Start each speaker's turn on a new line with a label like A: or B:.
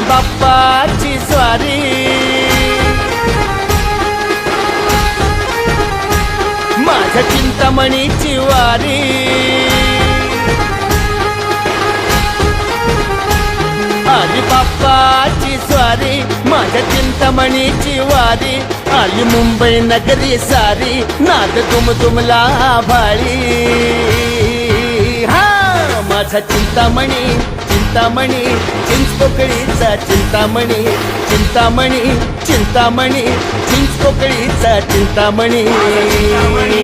A: बाप्पाची स्वारी, माझ्या चिंतामणीची वारी, आली बाप्पाची स्वारी, माझ्या चिंतामणीची वारी, आली मुंबई नगरी सारी, नाद तुमला भाळी. हा माझा चिंतामणी, चिंतामणी, चिंचपोकळीचा चिंतामणी, चिंतामणी, चिंतामणी, चिंचपोकळीचा चिंतामणी.